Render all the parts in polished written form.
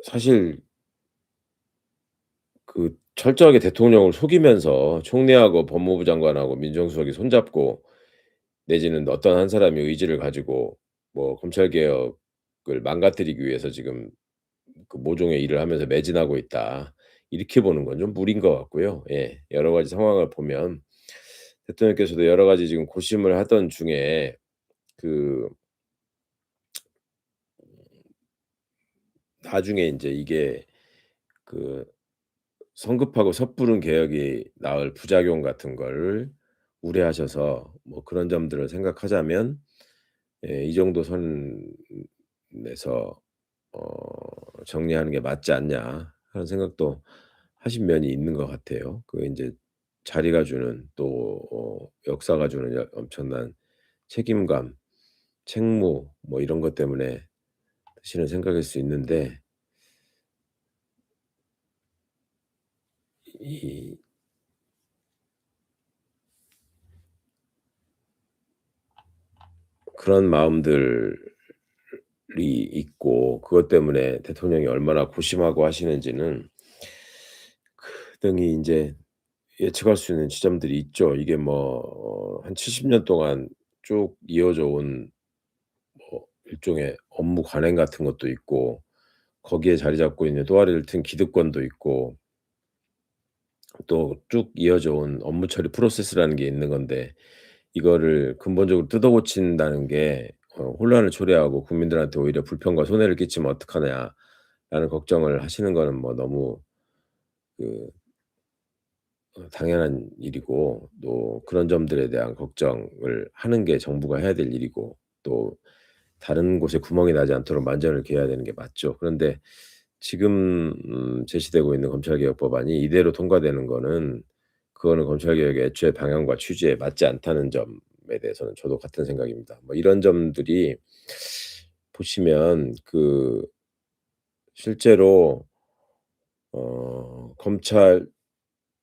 사실 철저하게 대통령을 속이면서 총리하고 법무부 장관하고 민정수석이 손잡고 내지는 어떤 한 사람이 의지를 가지고 뭐 검찰 개혁을 망가뜨리기 위해서 지금 모종의 일을 하면서 매진하고 있다. 이렇게 보는 건 좀 무리인 것 같고요. 예. 여러 가지 상황을 보면 대통령께서도 여러 가지 지금 고심을 하던 중에 그 나중에 인제 이게 그 성급하고 섣부른 개혁이 낳을 부작용 같은 거를 우려하셔서 뭐 그런 점들을 생각하자면 이 정도 선에서 '정리하는 게 맞지 않냐.' 하는 생각도 하신 면이 있는 것 같아요. 인제 자리가 주는 또 역사가 주는 엄청난 책임감, 책무 뭐 이런 것 때문에 드시는 생각일 수 있는데 이 그런 마음들이 있고 그것 때문에 대통령이 얼마나 고심하고 하시는지는 등이 인제 예측할 수 있는 지점들이 있죠. 이게 뭐 한 70년 동안 쭉 이어져 온 일종의 업무 관행 같은 것도 있고 거기에 자리 잡고 있는 또다리를 튼 기득권도 있고 또 쭉 이어져 온 업무 처리 프로세스라는 게 있는 건데 이거를 근본적으로 뜯어 고친다는 게 혼란을 초래하고 국민들한테 오히려 불편과 손해를 끼치면 어떡하냐라는 걱정을 하시는 거는 뭐 너무 그 당연한 일이고 또 그런 점들에 대한 걱정을 하는 게 정부가 해야 될 일이고 또 다른 곳에 구멍이 나지 않도록 만전을 기해야 되는 게 맞죠. 그런데 지금 제시되고 있는 검찰개혁 법안이 이대로 통과되는 거는 그거는 검찰개혁의 애초의 방향과 취지에 맞지 않다는 점에 대해서는 저도 같은 생각입니다. 뭐 이런 점들이 보시면 실제로 검찰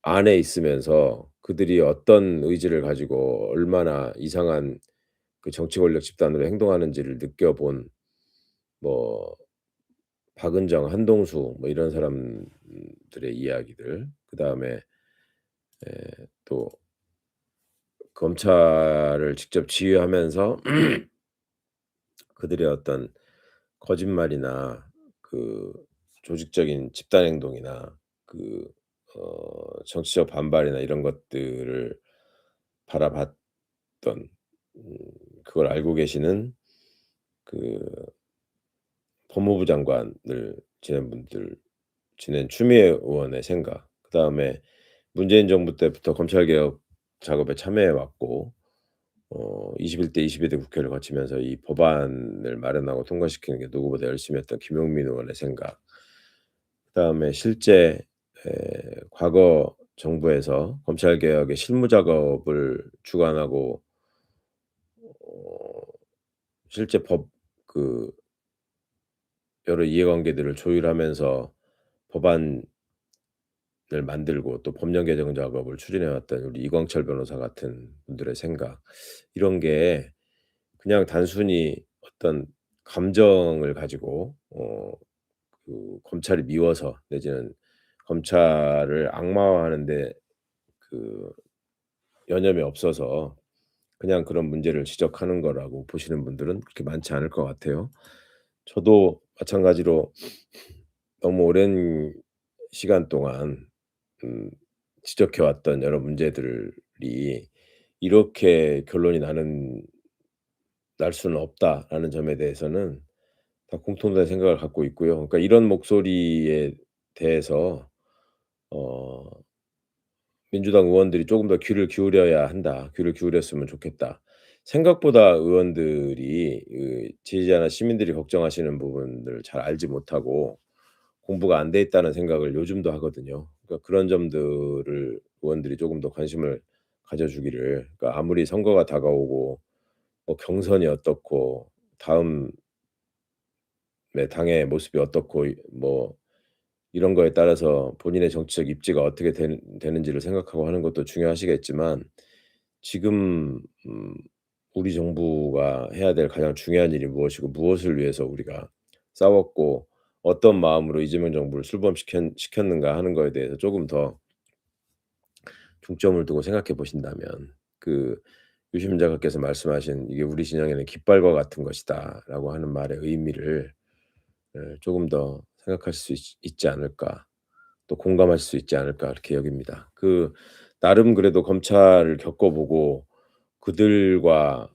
안에 있으면서 그들이 어떤 의지를 가지고 얼마나 이상한 정치 권력 집단으로 행동하는지를 느껴본 뭐 박은정, 한동수 뭐 이런 사람들의 이야기들 그다음에 또 검찰을 직접 지휘하면서 그들의 어떤 거짓말이나 그 조직적인 집단 행동이나 정치적 반발이나 이런 것들을 바라봤던 음 그걸 알고 계시는 그 법무부 장관을 지낸 추미애 의원의 생각 그다음에 문재인 정부 때부터 검찰 개혁 작업에 참여해 왔고 21대 22대 국회를 거치면서 이 법안을 마련하고 통과시키는 게 누구보다 열심히 했던 김용민 의원의 생각 그다음에 실제 과거 정부에서 검찰 개혁의 실무 작업을 주관하고 어 실제 그 여러 이해관계들을 조율하면서 법안을 만들고 또 법령 개정 작업을 추진해 왔던 우리 이광철 변호사 같은 분들의 생각 이런 게 그냥 단순히 어떤 감정을 가지고 검찰이 미워서 내지는 검찰을 악마화하는 데 그 여념이 없어서 그냥 그런 문제를 지적하는 거라고 보시는 분들은 그렇게 많지 않을 것 같아요. 저도 마찬가지로 너무 오랜 시간 동안 음 지적해 왔던 여러 문제들이 이렇게 결론이 날 수는 없다라는 점에 대해서는 다 공통된 생각을 갖고 있고요. 그러니까 이런 목소리에 대해서 어 '민주당 의원들이 조금 더 귀를 기울여야 한다. 귀를 기울였으면 좋겠다.' 생각보다 의원들이 지지자나 시민들이 걱정하시는 부분들을 잘 알지 못하고 공부가 안 돼 있다는 생각을 요즘도 하거든요. 그러니까 그런 점들을 의원들이 조금 더 관심을 가져 주기를 그러니까 아무리 선거가 다가오고 뭐 경선이 어떻고 다음에 당의 모습이 어떻고 뭐 이런 거에 따라서 본인의 정치적 입지가 어떻게 되는지를 생각하고 하는 것도 중요하시겠지만 지금 우리 정부가 해야 될 가장 중요한 일이 무엇이고 무엇을 위해서 우리가 싸웠고 어떤 마음으로 이재명 정부를 시켰는가 하는 거에 대해서 조금 더 중점을 두고 생각해 보신다면 그 유시민 작가께서 말씀하신 "이게 우리 진영에는 깃발과 같은 것이다."라고 하는 말의 의미를 조금 더 생각하실 수 있지 않을까, 또 공감하실 수 있지 않을까 그렇게 여깁니다. 나름 그래도 검찰을 겪어 보고 그들과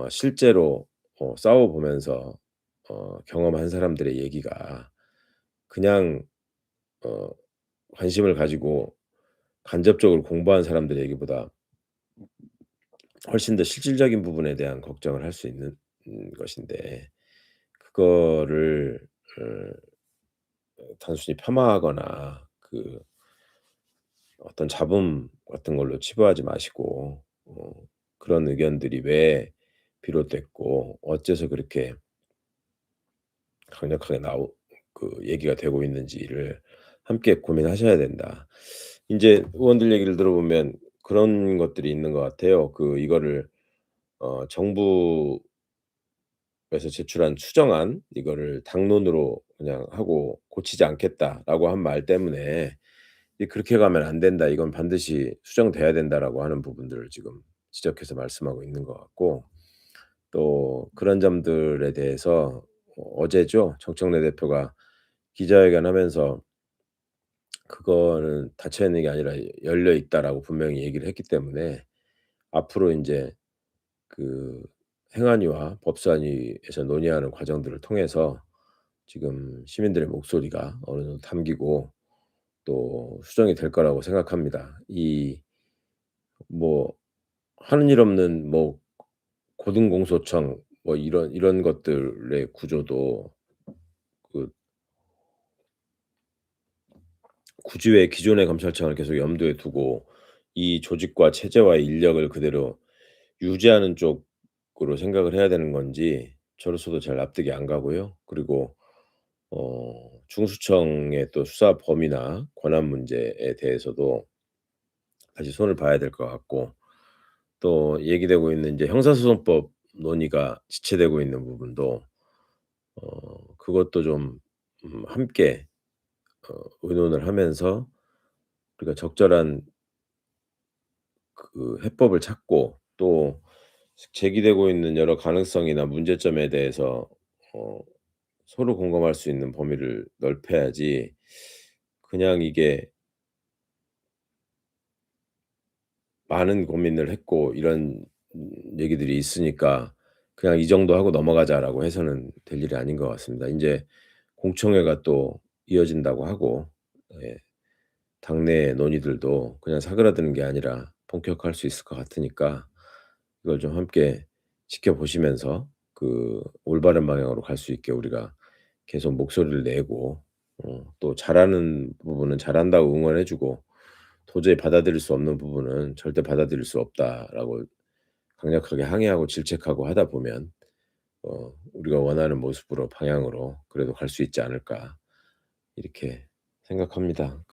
실제로 싸워 보면서 경험한 사람들의 얘기가 그냥 어 관심을 가지고 간접적으로 공부한 사람들의 얘기보다 훨씬 더 실질적인 부분에 대한 걱정을 할 수 있는 것인데, 그거를 단순히 폄하하거나 어떤 잡음 같은 걸로 치부하지 마시고 그런 의견들이 왜 비롯됐고 어째서 그렇게 강력하게 나오 얘기가 되고 있는지를 함께 고민하셔야 된다. 인제 의원들 얘기를 들어보면 그런 것들이 있는 것 같아요. 이거를 정부에서 제출한 추정안 이거를 당론으로 그냥 하고 "고치지 않겠다."라고 한 말 때문에 이 "그렇게 가면 안 된다. 이건 반드시 수정돼야 된다."라고 하는 부분들을 지금 지적해서 말씀하고 있는 것 같고, 또 그런 점들에 대해서 어제죠. 정청래 대표가 기자회견하면서 "그거는 닫혀 있는 게 아니라 열려 있다."라고 분명히 얘기를 했기 때문에 앞으로 인제 그 행안위와 법사위에서 논의하는 과정들을 통해서 지금 시민들의 목소리가 어느 정도 담기고 또 수정이 될 거라고 생각합니다. 뭐 하는 일 없는 고등공소청 이런 것들의 구조도 그 굳이 왜 기존의 검찰청을 계속 염두에 두고 이 조직과 체제와 인력을 그대로 유지하는 쪽으로 생각을 해야 되는 건지 저로서도 잘 납득이 안 가고요. 그리고 중수청의 또 수사 범위나 권한 문제에 대해서도 다시 손을 봐야 될 것 같고, 또 얘기되고 있는 인제 형사소송법 논의가 지체되고 있는 부분도 그것도 좀 함께 의논을 하면서 우리가 적절한 해법을 찾고, 또 제기되고 있는 여러 가능성이나 문제점에 대해서 어 서로 공감할 수 있는 범위를 넓혀야지, 그냥 이게 많은 고민을 했고 이런 얘기들이 있으니까 '그냥 이 정도 하고 넘어가자.'라고 해서는 될 일이 아닌 것 같습니다. 인제 공청회가 또 이어진다고 하고, 예, 당내 논의들도 그냥 사그라드는 게 아니라 본격화할 수 있을 것 같으니까 이걸 좀 함께 지켜보시면서 올바른 방향으로 갈 수 있게 우리가 계속 목소리를 내고 또 잘하는 부분은 잘한다고 응원해 주고, 도저히 받아들일 수 없는 부분은 "절대 받아들일 수 없다."라고 강력하게 항의하고 질책하고 하다 보면 우리가 원하는 모습으로 방향으로 그래도 갈 수 있지 않을까 이렇게 생각합니다.